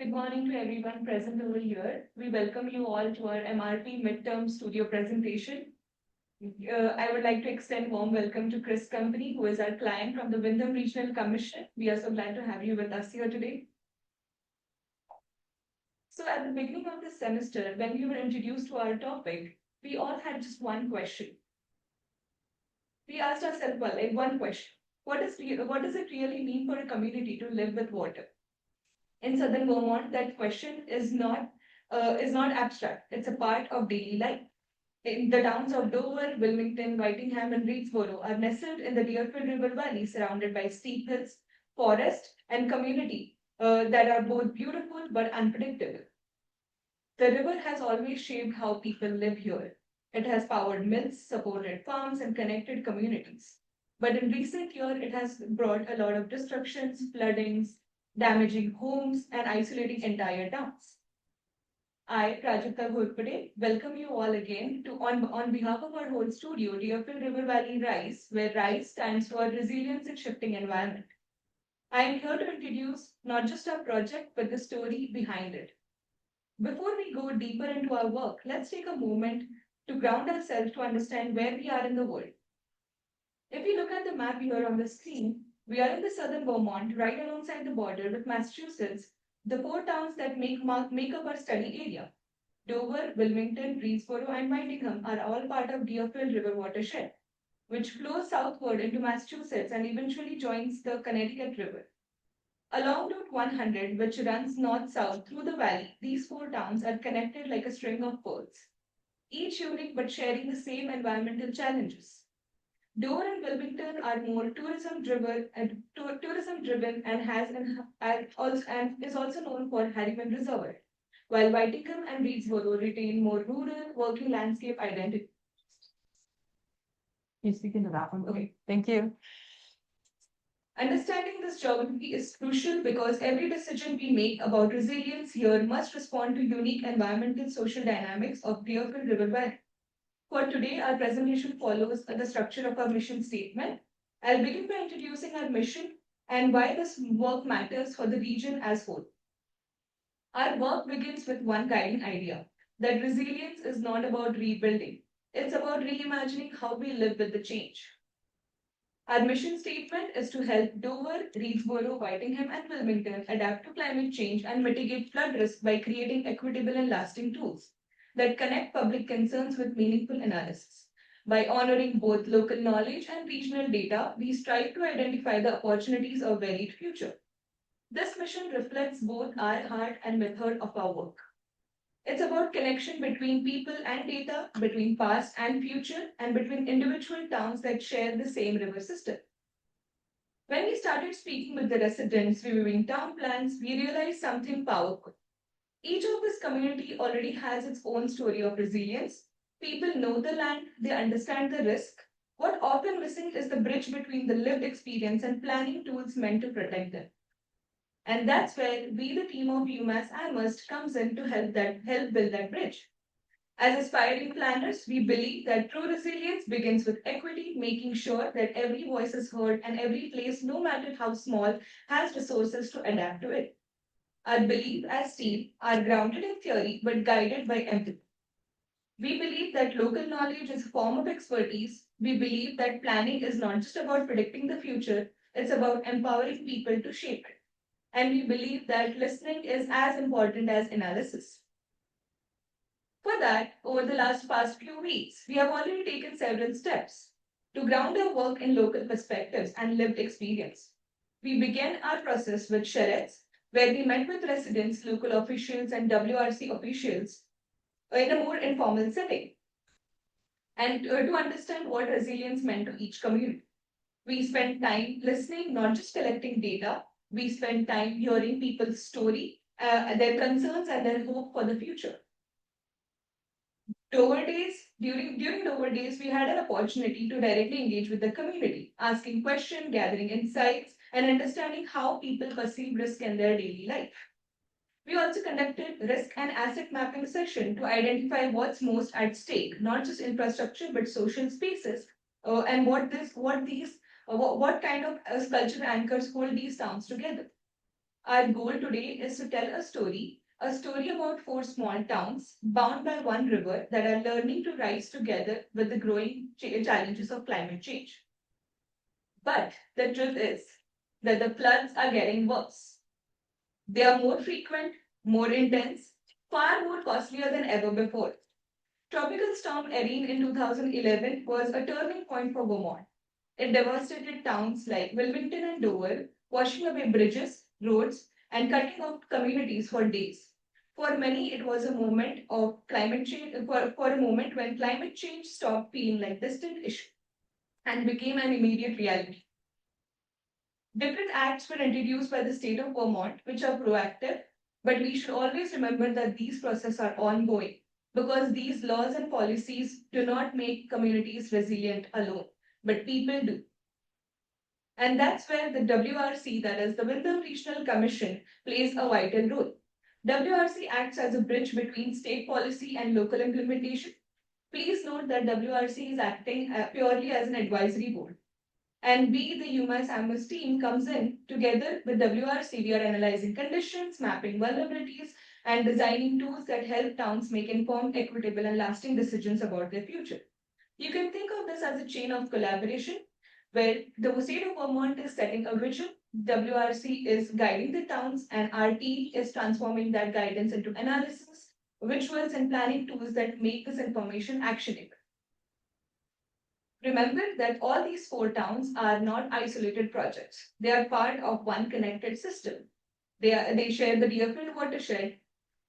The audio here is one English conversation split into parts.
Good morning to everyone present over here. We welcome you all to our MRP midterm studio presentation. I would like to extend warm welcome to Chris Company, who is our client from the Wyndham Regional Commission. We are so glad to have you with us here today. So at the beginning of the semester, when we were introduced to our topic, we all had just one question. We asked ourselves, well, like one question. What does it really mean for a community to live with water? In southern Vermont, that question is not abstract. It's a part of daily life. In the towns of Dover, Wilmington, Whitingham, and Reedsboro are nestled in the Deerfield River Valley, surrounded by steep hills, forest, and community that are both beautiful but unpredictable. The river has always shaped how people live here. It has powered mills, supported farms, and connected communities. But in recent years, it has brought a lot of destructions, floodings, damaging homes, and isolating entire towns. I, Prajakta Ghorpade, welcome you all again on behalf of our whole studio, Deerfield River Valley RISE, where RISE stands for Resilience in Shifting Environment. I am here to introduce not just our project, but the story behind it. Before we go deeper into our work, let's take a moment to ground ourselves to understand where we are in the world. If you look at the map here on the screen, we are in the southern Vermont, right alongside the border with Massachusetts, the four towns that make up our study area. Dover, Wilmington, Reedsboro, and Whitingham are all part of Deerfield River watershed, which flows southward into Massachusetts and eventually joins the Connecticut River. Along Route 100, which runs north-south through the valley, these four towns are connected like a string of pearls, each unique but sharing the same environmental challenges. Dover and Wilmington are more tourism-driven and is also known for Harriman Reservoir, while Whitingham and Reedsboro retain more rural working landscape identity. Can you speak into that one? Okay. Thank you. Understanding this geography is crucial because every decision we make about resilience here must respond to unique environmental social dynamics of Deerfield River Valley. For today, our presentation follows the structure of our mission statement. I'll begin by introducing our mission and why this work matters for the region as whole. Our work begins with one guiding idea, that resilience is not about rebuilding. It's about reimagining how we live with the change. Our mission statement is to help Dover, Reedsboro, Whitingham, and Wilmington adapt to climate change and mitigate flood risk by creating equitable and lasting tools that connect public concerns with meaningful analysis. By honoring both local knowledge and regional data, we strive to identify the opportunities of varied future. This mission reflects both our heart and method of our work. It's about connection between people and data, between past and future, and between individual towns that share the same river system. When we started speaking with the residents reviewing town plans, we realized something powerful. Each of this community already has its own story of resilience. People know the land, they understand the risk. What often missing is the bridge between the lived experience and planning tools meant to protect them. And that's where we, the team of UMass Amherst, comes in to help build that bridge. As aspiring planners, we believe that true resilience begins with equity, making sure that every voice is heard and every place, no matter how small, has resources to adapt to it. Our beliefs as team are grounded in theory but guided by empathy. We believe that local knowledge is a form of expertise. We believe that planning is not just about predicting the future, it's about empowering people to shape it. And we believe that listening is as important as analysis. For that, over the past few weeks, we have already taken several steps to ground our work in local perspectives and lived experience. We began our process with charrettes, where we met with residents, local officials, and WRC officials in a more informal setting, and to understand what resilience meant to each community. We spent time listening, not just collecting data. We spent time hearing people's story, their concerns, and their hope for the future. During Dover days, we had an opportunity to directly engage with the community, asking questions, gathering insights, and understanding how people perceive risk in their daily life. We also conducted risk and asset mapping session to identify what's most at stake, not just infrastructure but social spaces, and what kind of cultural anchors hold these towns together. Our goal today is to tell a story about four small towns bound by one river that are learning to rise together with the growing challenges of climate change. But the truth is that the floods are getting worse. They are more frequent, more intense, far more costlier than ever before. Tropical storm Erin in 2011 was a turning point for Vermont. It devastated towns like Wilmington and Dover, washing away bridges, roads, and cutting off communities for days. For many, it was a moment of climate change, for a moment when climate change stopped feeling like distant issue and became an immediate reality. Different acts were introduced by the state of Vermont, which are proactive, but we should always remember that these processes are ongoing because these laws and policies do not make communities resilient alone, but people do. And that's where the WRC, that is the Midterm Regional Commission, plays a vital role. WRC acts as a bridge between state policy and local implementation. Please note that WRC is acting purely as an advisory board. And we, the UMass Amherst team, comes in together with WRC. We are analyzing conditions, mapping vulnerabilities, and designing tools that help towns make informed, equitable, and lasting decisions about their future. You can think of this as a chain of collaboration where the state of Vermont is setting a vision, WRC is guiding the towns, and our team is transforming that guidance into analysis, visuals, and planning tools that make this information actionable. Remember that all these four towns are not isolated projects. They are part of one connected system. They share the Deerfield watershed.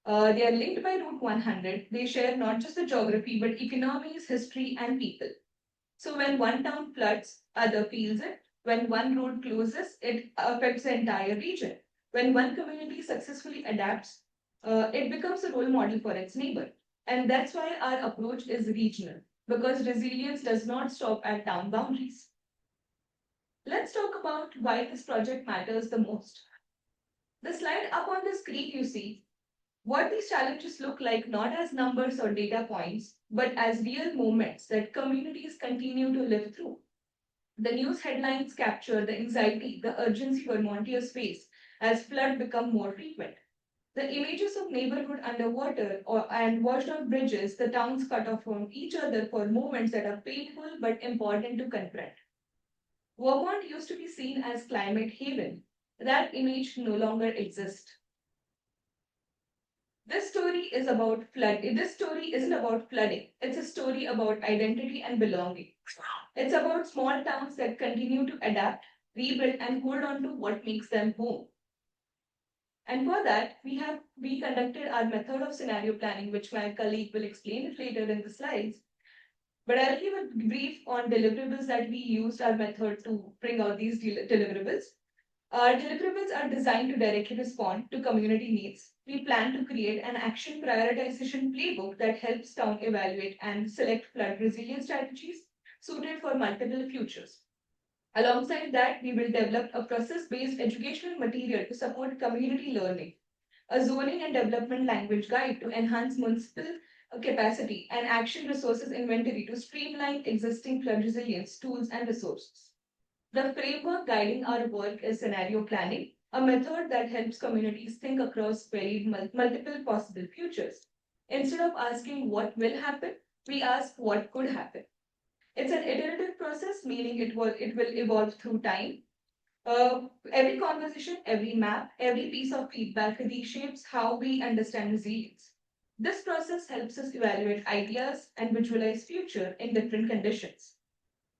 They are linked by Route 100. They share not just the geography, but economies, history, and people. So when one town floods, other feels it. When one road closes, it affects the entire region. When one community successfully adapts, it becomes a role model for its neighbor. And that's why our approach is regional, because resilience does not stop at town boundaries. Let's talk about why this project matters the most. The slide up on the screen you see what these challenges look like not as numbers or data points, but as real moments that communities continue to live through. The news headlines capture the anxiety, the urgency Vermonters face as flood become more frequent. The images of neighborhood underwater and washed out bridges, the towns cut off from each other for moments that are painful but important to confront. Vermont used to be seen as climate haven. That image no longer exists. This story is about flood. This story isn't about flooding. It's a story about identity and belonging. It's about small towns that continue to adapt, rebuild, and hold on to what makes them home. And for that, we conducted our method of scenario planning, which my colleague will explain it later in the slides. But I'll give a brief on deliverables that we used our method to bring out these deliverables. Our deliverables are designed to directly respond to community needs. We plan to create an action prioritization playbook that helps town evaluate and select flood resilience strategies suited for multiple futures. Alongside that, we will develop a process-based educational material to support community learning, a zoning and development language guide to enhance municipal capacity, and action resources inventory to streamline existing flood resilience tools and resources. The framework guiding our work is scenario planning, a method that helps communities think across multiple possible futures. Instead of asking what will happen, we ask what could happen. It's an iterative process, meaning it will evolve through time. Every conversation, every map, every piece of feedback reshapes how we understand resilience. This process helps us evaluate ideas and visualize future in different conditions.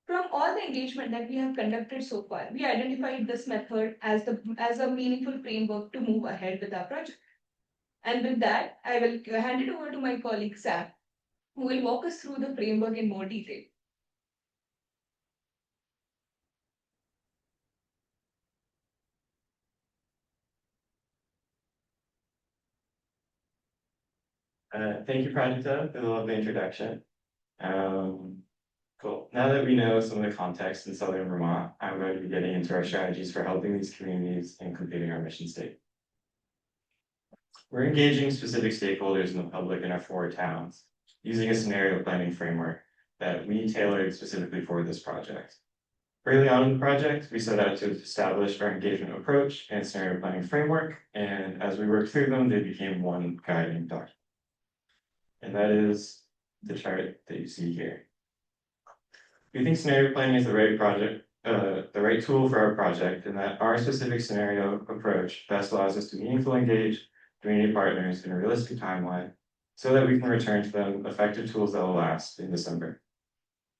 From all the engagement that we have conducted so far, we identified this method as a meaningful framework to move ahead with our project. And with that, I will hand it over to my colleague Sam, who will walk us through the framework in more detail. Thank you, Pranjita, for the lovely introduction. Cool. Now that we know some of the context in Southern Vermont, I'm going to be getting into our strategies for helping these communities in completing our mission statement. We're engaging specific stakeholders in the public in our four towns using a scenario planning framework that we tailored specifically for this project. Early on in the project, we set out to establish our engagement approach and scenario planning framework, and as we worked through them, they became one guiding document. And that is the chart that you see here. We think scenario planning is the right tool for our project, and that our specific scenario approach best allows us to meaningfully engage community partners in a realistic timeline so that we can return to them effective tools that will last in December.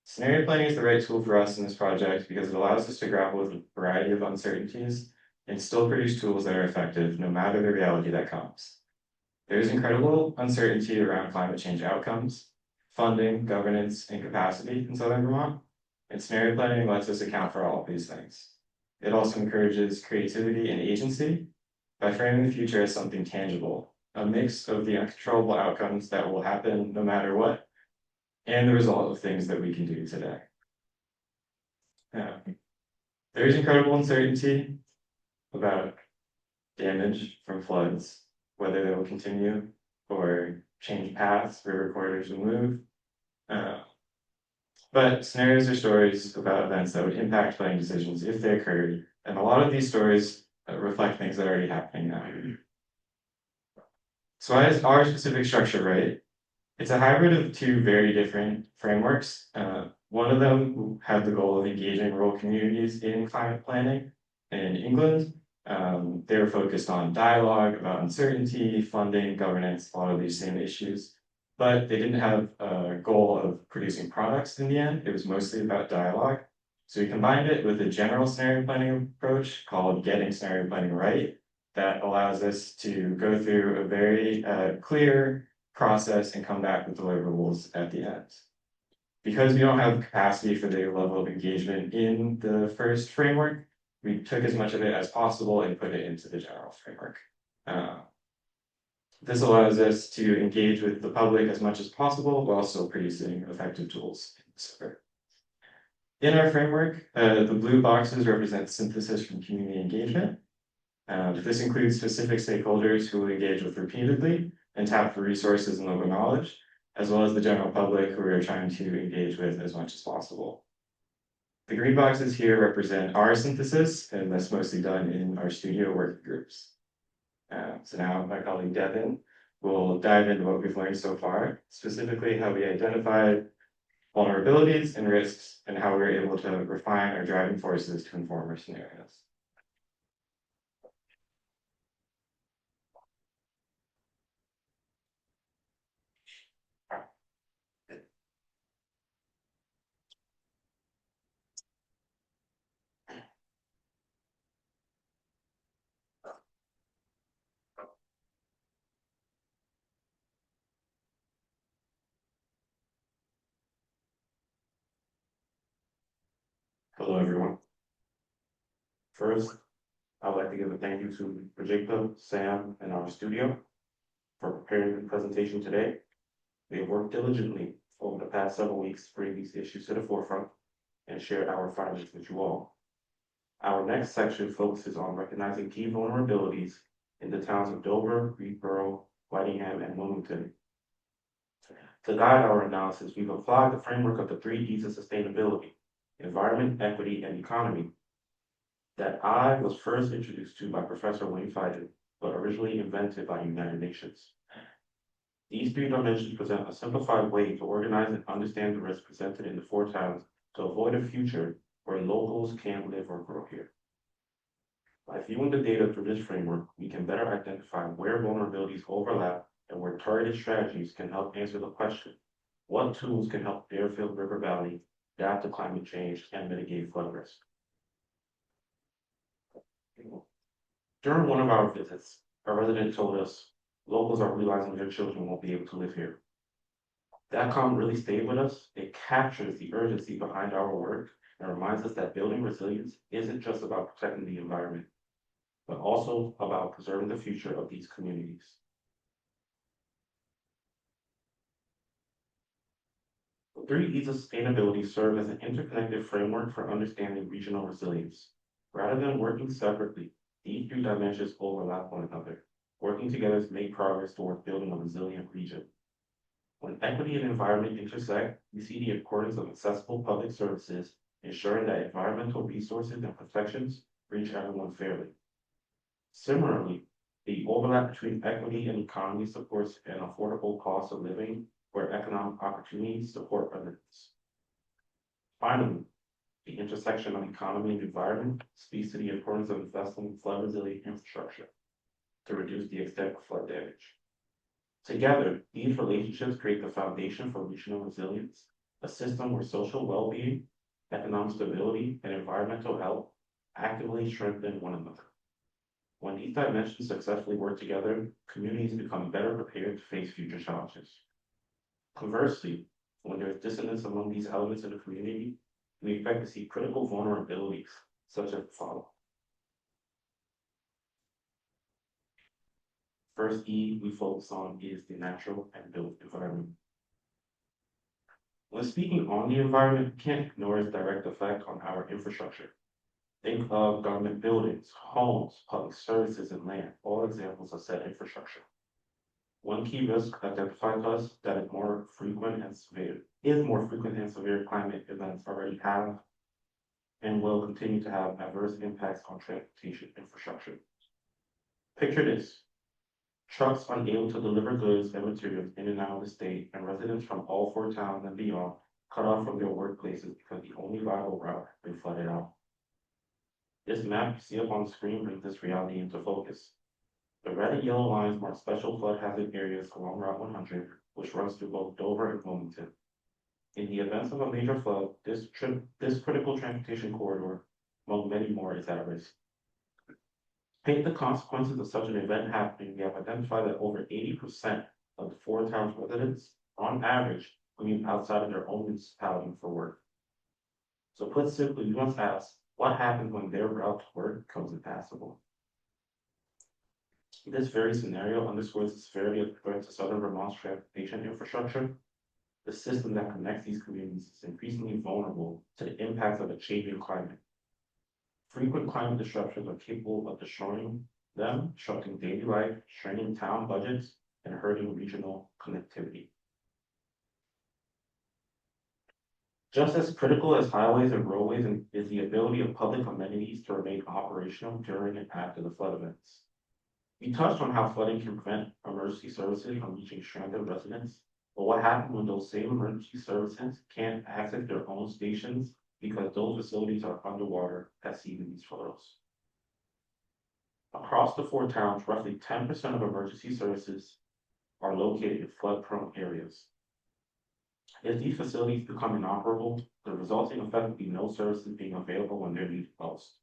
Scenario planning is the right tool for us in this project because it allows us to grapple with a variety of uncertainties and still produce tools that are effective no matter the reality that comes. There is incredible uncertainty around climate change outcomes, funding, governance, and capacity in Southern Vermont, and scenario planning lets us account for all of these things. It also encourages creativity and agency by framing the future as something tangible, a mix of the uncontrollable outcomes that will happen no matter what, and the result of things that we can do today. There is incredible uncertainty about damage from floods, whether they will continue or change paths, river corridors will move. But scenarios are stories about events that would impact planning decisions if they occurred, and a lot of these stories reflect things that are already happening now. So why is our specific structure right? It's a hybrid of two very different frameworks. One of them had the goal of engaging rural communities in climate planning in England. They were focused on dialogue about uncertainty, funding, governance, a lot of these same issues. But they didn't have a goal of producing products in the end. It was mostly about dialogue. So we combined it with a general scenario planning approach called Getting Scenario Planning Right that allows us to go through a very clear process and come back with deliverables at the end. Because we don't have capacity for the level of engagement in the first framework, we took as much of it as possible and put it into the general framework. This allows us to engage with the public as much as possible while still producing effective tools. In our framework, the blue boxes represent synthesis from community engagement. This includes specific stakeholders who will engage with repeatedly and tap for resources and local knowledge, as well as the general public who we are trying to engage with as much as possible. The green boxes here represent our synthesis, and that's mostly done in our studio working groups. So now my colleague Devin will dive into what we've learned so far, specifically how we identified vulnerabilities and risks, and how we were able to refine our driving forces to inform our scenarios. Hello, everyone. First, I'd like to give a thank you to Projecto, Sam, and our studio for preparing the presentation today. They have worked diligently over the past several weeks to bring these issues to the forefront and share our findings with you all. Our next section focuses on recognizing key vulnerabilities in the towns of Dover, Greensboro, Whitingham, and Wilmington. To guide our analysis, we've applied the framework of the 3 E's of sustainability: environment, equity, and economy, that I was first introduced to by Professor Wayne Feigen, but originally invented by United Nations. These 3 dimensions present a simplified way to organize and understand the risks presented in the 4 towns to avoid a future where locals can't live or grow here. By viewing the data through this framework, we can better identify where vulnerabilities overlap and where targeted strategies can help answer the question: what tools can help Deerfield River Valley adapt to climate change and mitigate flood risk? During one of our visits, a resident told us locals are realizing their children won't be able to live here. That comment really stayed with us. It captures the urgency behind our work and reminds us that building resilience isn't just about protecting the environment, but also about preserving the future of these communities. The 3 E's of sustainability serve as an interconnected framework for understanding regional resilience. Rather than working separately, these 3 dimensions overlap one another, working together to make progress towards building a resilient region. When equity and environment intersect, we see the importance of accessible public services ensuring that environmental resources and protections reach everyone fairly. Similarly, the overlap between equity and economy supports an affordable cost of living where economic opportunities support residents. Finally, the intersection of economy and environment speaks to the importance of investing in flood resilient infrastructure to reduce the extent of flood damage. Together, these relationships create the foundation for regional resilience, a system where social well-being, economic stability, and environmental health actively strengthen one another. When these dimensions successfully work together, communities become better prepared to face future challenges. Conversely, when there is dissonance among these elements in the community, we expect to see critical vulnerabilities, such as the following. First E we focus on is the natural and built environment. When speaking on the environment, we can't ignore its direct effect on our infrastructure. Think of government buildings, homes, public services, and land, all examples of said infrastructure. One key risk identified to us that is more frequent and severe climate events already have and will continue to have adverse impacts on transportation infrastructure. Picture this. Trucks unable to deliver goods and materials in and out of the state, and residents from all four towns and beyond cut off from their workplaces because the only viable route has been flooded out. This map you see up on the screen brings this reality into focus. The red and yellow lines mark special flood hazard areas along Route 100, which runs through both Dover and Wilmington. In the event of a major flood, this critical transportation corridor, among many more, is at risk. Take the consequences of such an event happening, we have identified that over 80% of the four towns residents, on average, commute outside of their own municipality for work. So put simply, we must ask, what happens when their route to work becomes impassable? This very scenario underscores the severity of the threat to Southern Vermont's transportation infrastructure. The system that connects these communities is increasingly vulnerable to the impacts of a changing climate. Frequent climate disruptions are capable of destroying them, disrupting daily life, straining town budgets, and hurting regional connectivity. Just as critical as highways and roadways is the ability of public amenities to remain operational during and after the flood events. We touched on how flooding can prevent emergency services from reaching stranded residents, but what happens when those same emergency services can't access their own stations because those facilities are underwater, as seen in these photos? Across the four towns, roughly 10% of emergency services are located in flood-prone areas. If these facilities become inoperable, the resulting effect would be no services being available when they're needed most.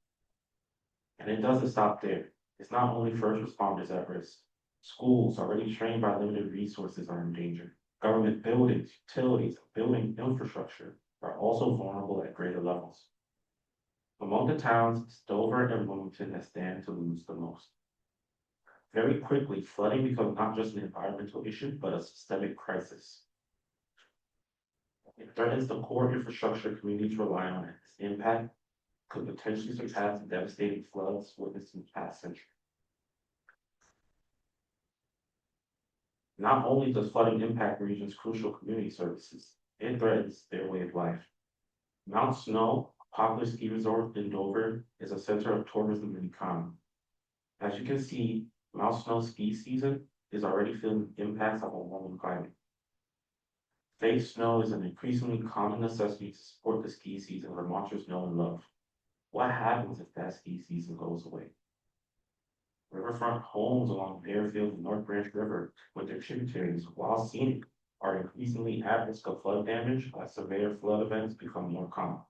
And it doesn't stop there. It's not only first responders at risk. Schools already trained by limited resources are in danger. Government buildings, utilities, and building infrastructure are also vulnerable at greater levels. Among the towns, it's Dover and Wilmington that stand to lose the most. Very quickly, flooding becomes not just an environmental issue, but a systemic crisis. It threatens the core infrastructure communities rely on, and its impact could potentially surpass the devastating floods witnessed in the past century. Not only does flooding impact the region's crucial community services, it threatens their way of life. Mount Snow, a popular ski resort in Dover, is a center of tourism and economy. As you can see, Mount Snow ski season is already feeling the impacts of a warming climate. Fake snow is an increasingly common necessity to support the ski season Vermonters know and love. What happens if that ski season goes away? Riverfront homes along Deerfield and North Branch River with their tributaries, while scenic, are increasingly at risk of flood damage as severe flood events become more common.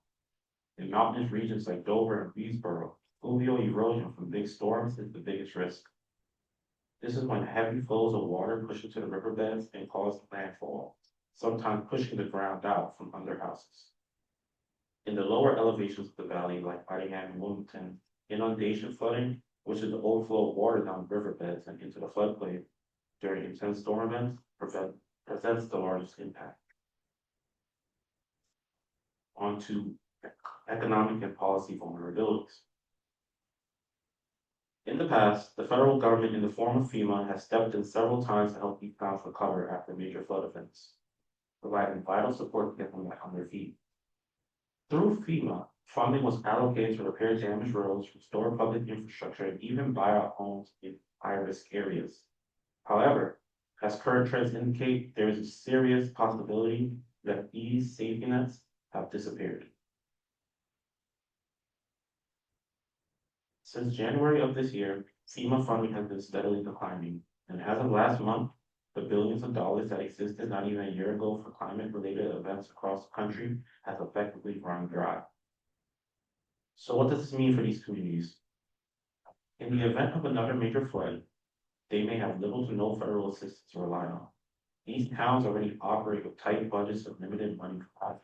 In mountainous regions like Dover and Greensboro, fluvial erosion from big storms is the biggest risk. This is when heavy flows of water push into the riverbeds and cause landfall, sometimes pushing the ground out from under houses. In the lower elevations of the valley, like Nottingham and Wilmington, inundation flooding, which is the overflow of water down riverbeds and into the floodplain during intense storm events, presents the largest impact. On to economic and policy vulnerabilities. In the past, the federal government in the form of FEMA has stepped in several times to help these towns recover after major flood events, providing vital support to get them back on their feet. Through FEMA, funding was allocated to repair damaged roads, restore public infrastructure, and even buy out homes in high-risk areas. However, as current trends indicate, there is a serious possibility that these safety nets have disappeared. Since January of this year, FEMA funding has been steadily declining, and as of last month, the billions of dollars that existed not even a year ago for climate-related events across the country has effectively run dry. So what does this mean for these communities? In the event of another major flood, they may have little to no federal assistance to rely on. These towns already operate with tight budgets and limited money for profit,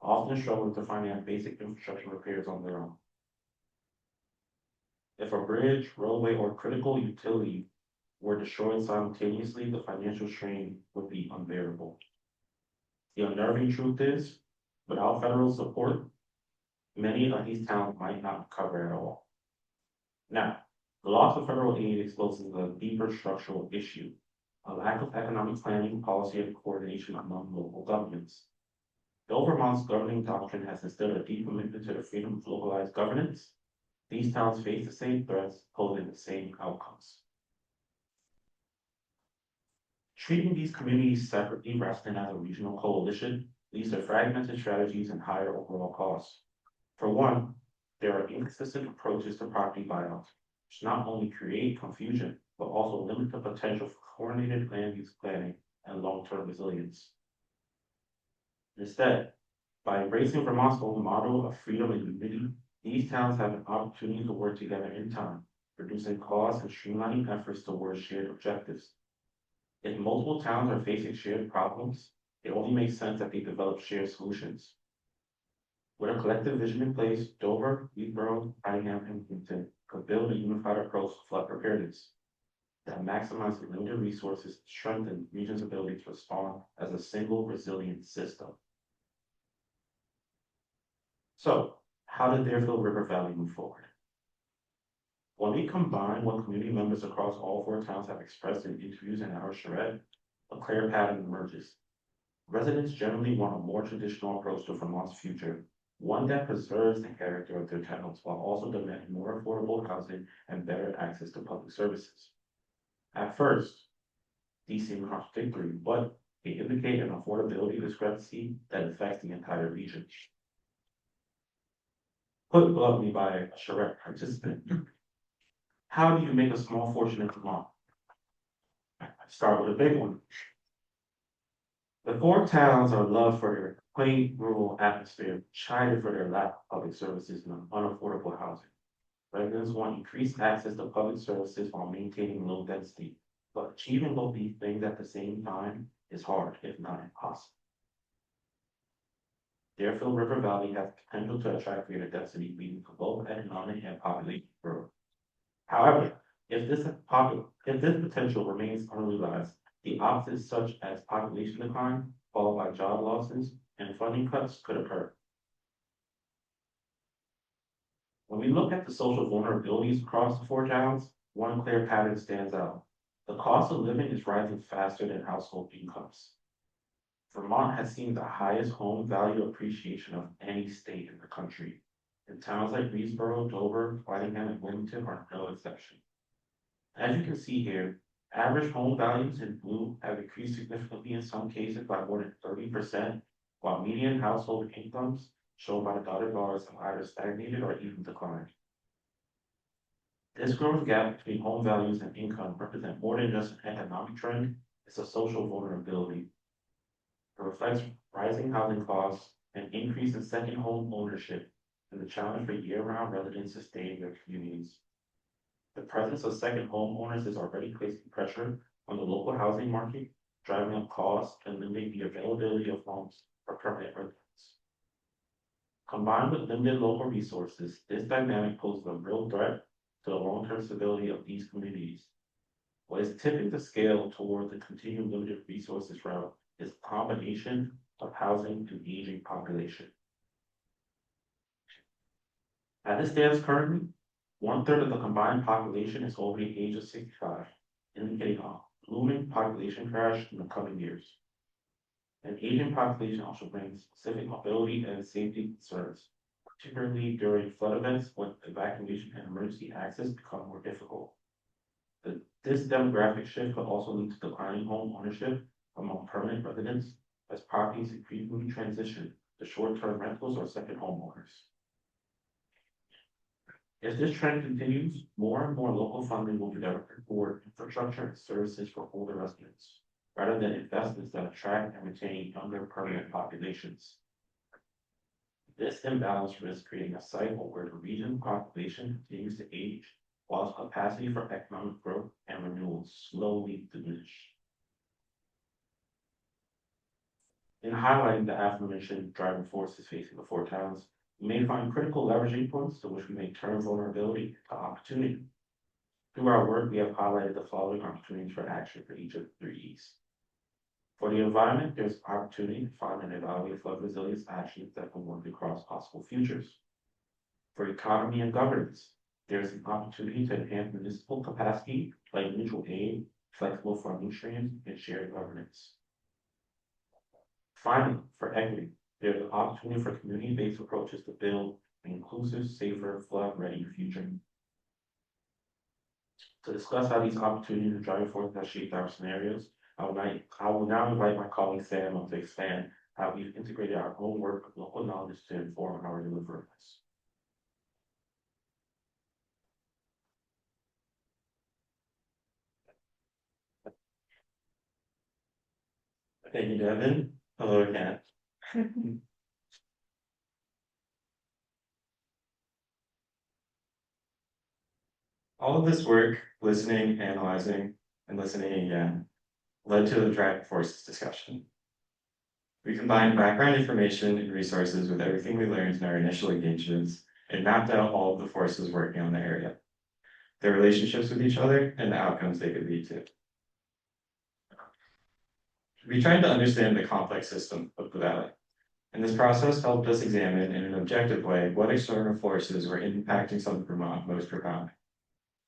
often struggling to finance basic infrastructure repairs on their own. If a bridge, roadway, or critical utility were destroyed simultaneously, the financial strain would be unbearable. The unnerving truth is, without federal support, many of these towns might not recover at all. Now, the loss of federal aid exposes a deeper structural issue, a lack of economic planning, policy, and coordination among local governments. Though Vermont's governing doctrine has instilled a deep commitment to the freedom of localized governance, these towns face the same threats, posing the same outcomes. Treating these communities separately rather than as a regional coalition leads to fragmented strategies and higher overall costs. For one, there are inconsistent approaches to property buyouts, which not only create confusion, but also limit the potential for coordinated land use planning and long-term resilience. Instead, by embracing Vermont's own model of freedom and unity, these towns have an opportunity to work together in time, reducing costs and streamlining efforts towards shared objectives. If multiple towns are facing shared problems, it only makes sense that they develop shared solutions. With a collective vision in place, Dover, Wheatboro, Nottingham, and Clinton could build a unified approach to flood preparedness that maximizes limited resources and strengthens the region's ability to respond as a single resilient system. So, how did Deerfield River Valley move forward? When we combine what community members across all four towns have expressed in interviews and our charrette, a clear pattern emerges. Residents generally want a more traditional approach to Vermont's future, one that preserves the character of their towns while also demanding more affordable housing and better access to public services. At first, these seem contradictory, but they indicate an affordability discrepancy that affects the entire region. Put bluntly by a charrette participant, how do you make a small fortune in Vermont? Start with a big one. The four towns are loved for their quaint rural atmosphere, chided for their lack of public services and unaffordable housing. Residents want increased access to public services while maintaining low density, but achieving both these things at the same time is hard, if not impossible. Deerfield River Valley has potential to attract greater density, leading to both economic and population growth. However, if this potential remains unrealized, the opposites such as population decline, followed by job losses, and funding cuts could occur. When we look at the social vulnerabilities across the four towns, one clear pattern stands out. The cost of living is rising faster than household incomes. Vermont has seen the highest home value appreciation of any state in the country, and towns like Greensboro, Dover, Nottingham, and Wilmington are no exception. As you can see here, average home values in blue have increased significantly in some cases by more than 30%, while median household incomes, shown by the dotted bars, have either stagnated or even declined. This growth gap between home values and income represents more than just an economic trend, it's a social vulnerability. It reflects rising housing costs, an increase in second home ownership, and the challenge for year-round residents to stay in their communities. The presence of second homeowners is already placing pressure on the local housing market, driving up costs and limiting the availability of homes for permanent residents. Combined with limited local resources, this dynamic poses a real threat to the long-term stability of these communities. What is tipping the scale toward the continued limited resources route is a combination of housing and aging population. As it stands currently, 1/3 of the combined population is over the age of 65, indicating a looming population crash in the coming years. An aging population also brings specific mobility and safety concerns, particularly during flood events when evacuation and emergency access become more difficult. This demographic shift could also lead to declining home ownership among permanent residents as properties increasingly transition to short-term rentals or second homeowners. If this trend continues, more and more local funding will be directed toward infrastructure and services for older residents, rather than investments that attract and retain younger permanent populations. This imbalance risks creating a cycle where the region's population continues to age, while its capacity for economic growth and renewal slowly diminish. In highlighting the aforementioned driving forces facing the four towns, we may find critical leveraging points to which we may turn vulnerability to opportunity. Through our work, we have highlighted the following opportunities for action for each of the three E's. For the environment, there's opportunity to find and evaluate flood resilience actions that can work across possible futures. For economy and governance, there's an opportunity to enhance municipal capacity like mutual aid, flexible funding streams, and shared governance. Finally, for equity, there's an opportunity for community-based approaches to build an inclusive, safer, flood-ready future. To discuss how these opportunities and driving forces have shaped our scenarios, I will now invite my colleague Sam to expand how we've integrated our own work with local knowledge to inform our deliverables. Thank you, Devin. Hello again. All of this work, listening, analyzing, and listening again, led to the driving forces discussion. We combined background information and resources with everything we learned in our initial engagements and mapped out all of the forces working on the area, their relationships with each other, and the outcomes they could lead to. We tried to understand the complex system of the valley, and this process helped us examine in an objective way what external forces were impacting Southern Vermont most profoundly.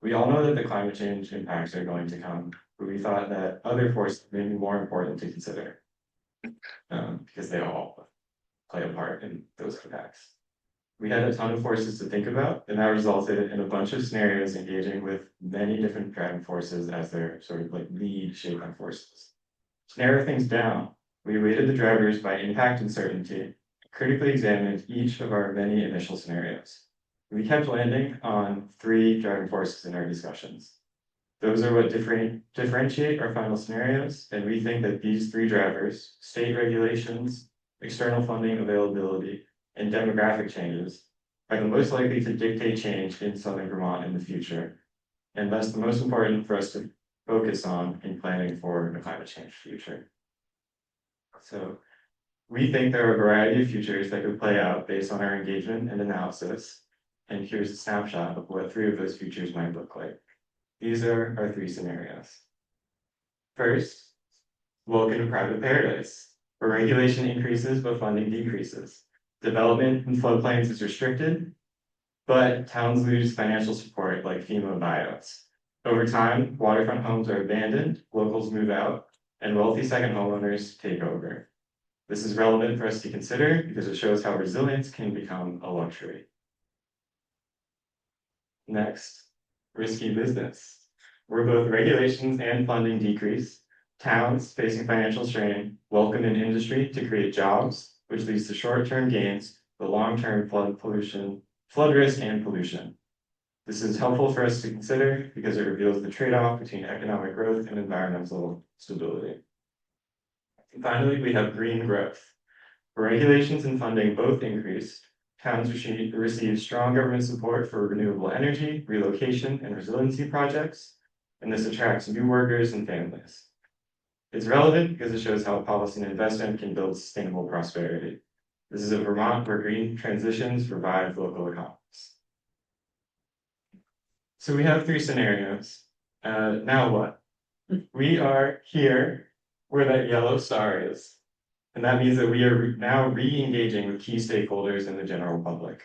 We all know that the climate change impacts are going to come, but we thought that other forces may be more important to consider because they all play a part in those impacts. We had a ton of forces to think about, and that resulted in a bunch of scenarios engaging with many different driving forces as their sort of like lead shaping forces. To narrow things down, we weighted the drivers by impact and certainty, critically examined each of our many initial scenarios. We kept landing on three driving forces in our discussions. Those are what differentiate our final scenarios, and we think that these three drivers, state regulations, external funding availability, and demographic changes, are the most likely to dictate change in Southern Vermont in the future, and thus the most important for us to focus on in planning for the climate change future. So we think there are a variety of futures that could play out based on our engagement and analysis. And here's a snapshot of what three of those futures might look like. These are our three scenarios. First, welcome to private paradise, where regulation increases but funding decreases. Development in floodplains is restricted, but towns lose financial support like FEMA buyouts. Over time, waterfront homes are abandoned, locals move out, and wealthy second homeowners take over. This is relevant for us to consider because it shows how resilience can become a luxury. Next, risky business, where both regulations and funding decrease, towns facing financial strain welcome an industry to create jobs, which leads to short-term gains, but long-term flood risk and pollution. This is helpful for us to consider because it reveals the trade-off between economic growth and environmental stability. And finally, we have green growth. Where regulations and funding both increased, towns receive strong government support for renewable energy, relocation, and resiliency projects, and this attracts new workers and families. It's relevant because it shows how policy and investment can build sustainable prosperity. This is a Vermont where green transitions revive local economies. So we have three scenarios. Now what? We are here where that yellow star is. And that means that we are now re-engaging with key stakeholders in the general public.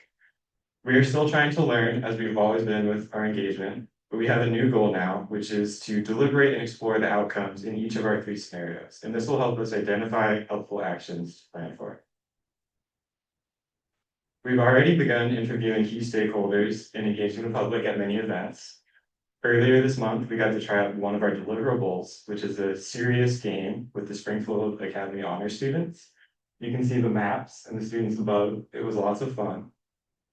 We are still trying to learn, as we've always been with our engagement, But we have a new goal now, which is to deliberate and explore the outcomes in each of our 3 scenarios. And this will help us identify helpful actions to plan for. We've already begun interviewing key stakeholders and engaging the public at many events. Earlier this month, we got to try out one of our deliverables, which is a serious game with the Springfield Academy Honor students. You can see the maps and the students above. It was lots of fun.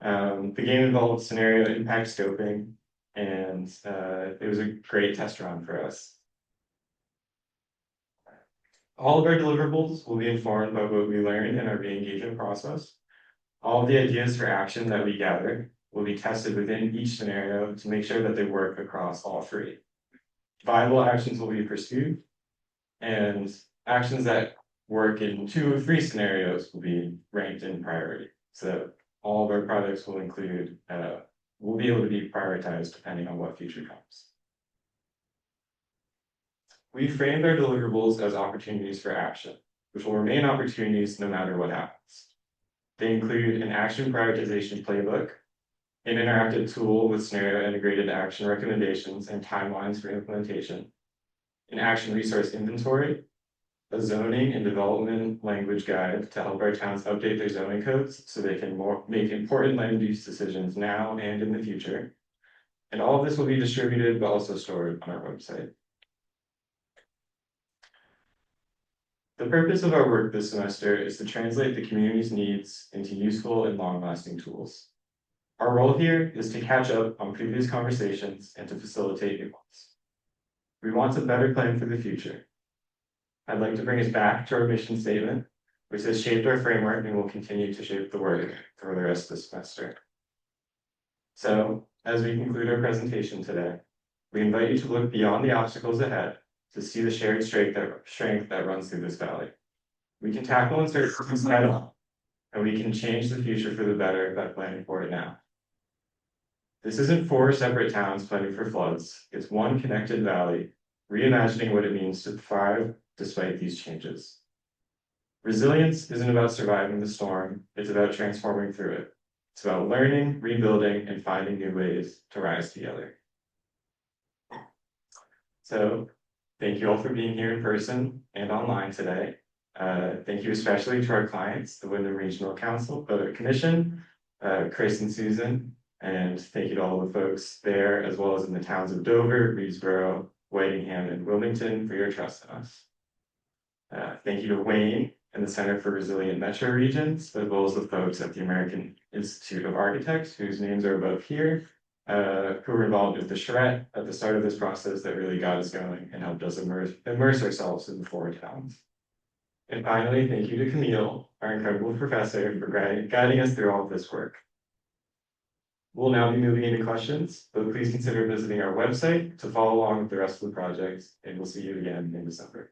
The game involved scenario impact scoping, and it was a great test run for us. All of our deliverables will be informed by what we learned in our re-engagement process. All of the ideas for action that we gather will be tested within each scenario to make sure that they work across all 3. Viable actions will be pursued, and actions that work in 2 or 3 scenarios will be ranked in priority. So all of our projects will include, will be able to be prioritized depending on what feature comes. We framed our deliverables as opportunities for action, which will remain opportunities no matter what happens. They include an action prioritization playbook, an interactive tool with scenario integrated action recommendations and timelines for implementation, an action resource inventory, a zoning and development language guide to help our towns update their zoning codes so they can make important land use decisions now and in the future. And all of this will be distributed but also stored on our website. The purpose of our work this semester is to translate the community's needs into useful and long-lasting tools. Our role here is to catch up on previous conversations and to facilitate new ones. We want to better plan for the future. I'd like to bring us back to our mission statement, which has shaped our framework and will continue to shape the work for the rest of the semester. So, as we conclude our presentation today, we invite you to look beyond the obstacles ahead to see the shared strength that runs through this valley. We can tackle uncertainties head on, and we can change the future for the better by planning for it now. This isn't 4 separate towns planning for floods. It's one connected valley, reimagining what it means to thrive despite these changes. Resilience isn't about surviving the storm, it's about transforming through it. It's about learning, rebuilding, and finding new ways to rise together. So, thank you all for being here in person and online today. Thank you especially to our clients, the Wyndham Regional Commission, Chris and Susan, and thank you to all the folks there, as well as in the towns of Dover, Reedsboro, Whitingham, and Wilmington for your trust in us. Thank you to Wayne and the Center for Resilient Metro Regions, as well as the folks at the American Institute of Architects, whose names are above here, who were involved with the charrette at the start of this process that really got us going and helped us immerse ourselves in the 4 towns. And finally, thank you to Camille, our incredible professor, for guiding us through all of this work. We'll now be moving into questions, but please consider visiting our website to follow along with the rest of the project, and we'll see you again in December.